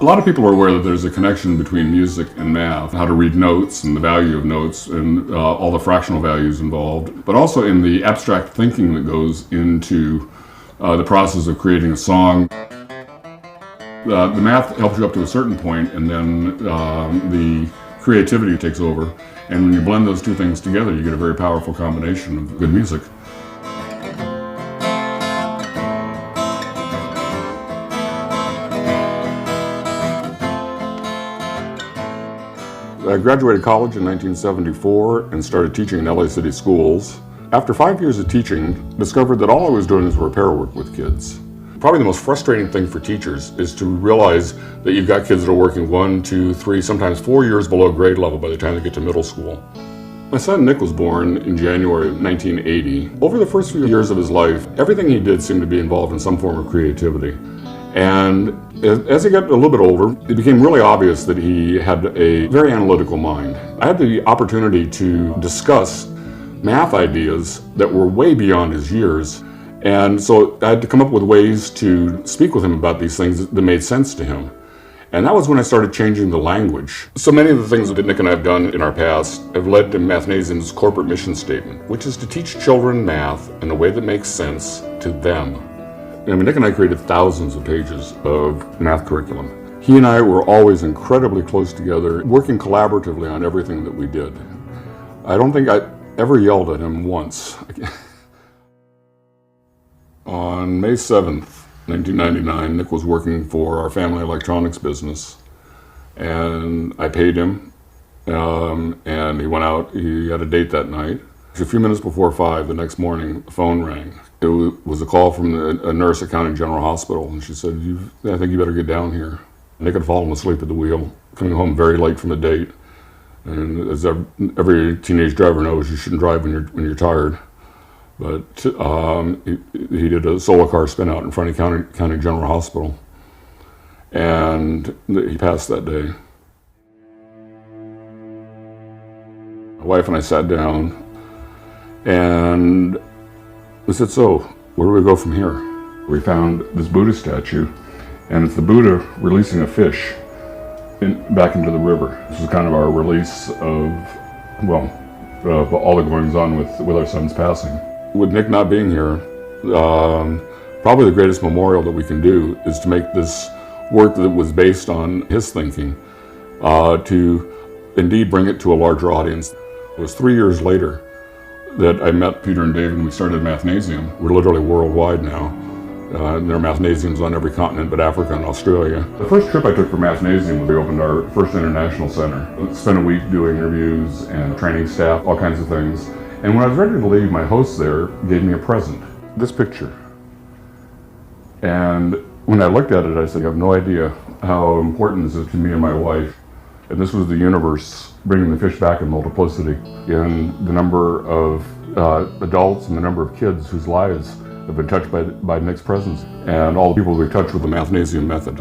A lot of people are aware that there's a connection between music and math, how to read notes and the value of notes and all the fractional values involved, but also in the abstract thinking that goes into the process of creating a song. The math helps you up to a certain point, and then the creativity takes over. And when you blend those two things together, you get a very powerful combination of good music. I graduated college in 1974 and started teaching in LA City schools. After 5 years of teaching, discovered that all I was doing was repair work with kids. Probably the most frustrating thing for teachers is to realize that you've got kids that are working 1, 2, 3, sometimes 4 years below grade level by the time they get to middle school. My son Nick was born in January of 1980. Over the first few years of his life, everything he did seemed to be involved in some form of creativity. And as he got a little bit older, it became really obvious that he had a very analytical mind. I had the opportunity to discuss math ideas that were way beyond his years, and so I had to come up with ways to speak with him about these things that made sense to him. And that was when I started changing the language. So many of the things that Nick and I have done in our past have led to Mathnasium's corporate mission statement, which is to teach children math in a way that makes sense to them. I mean, Nick and I created thousands of pages of math curriculum. He and I were always incredibly close together, working collaboratively on everything that we did. I don't think I ever yelled at him once. On May 7th, 1999, Nick was working for our family electronics business, and I paid him, and he went out. He had a date that night. A few minutes before 5 the next morning, the phone rang. It was a call from a nurse at County General Hospital, and she said, I think you better get down here. Nick had fallen asleep at the wheel, coming home very late from a date. And as every teenage driver knows, you shouldn't drive when you're tired. But he did a solo car spin out in front of County General Hospital, and he passed that day. My wife and I sat down, and we said, so where do we go from here? We found this Buddha statue, and it's the Buddha releasing a fish back into the river. This was kind of our release of all the goings on with our son's passing. With Nick not being here, probably the greatest memorial that we can do is to make this work that was based on his thinking, to indeed bring it to a larger audience. It was 3 years later that I met Peter and David and we started Mathnasium. We're literally worldwide now. There are Mathnasiums on every continent but Africa and Australia. The first trip I took for Mathnasium, we opened our first international center. Spent a week doing interviews and training staff, all kinds of things. And when I was ready to leave, my host there gave me a present, this picture. And when I looked at it, I said, I have no idea how important this is to me and my wife. And this was the universe bringing the fish back in multiplicity in the number of adults and the number of kids whose lives have been touched by Nick's presence and all the people we've touched with the Mathnasium method.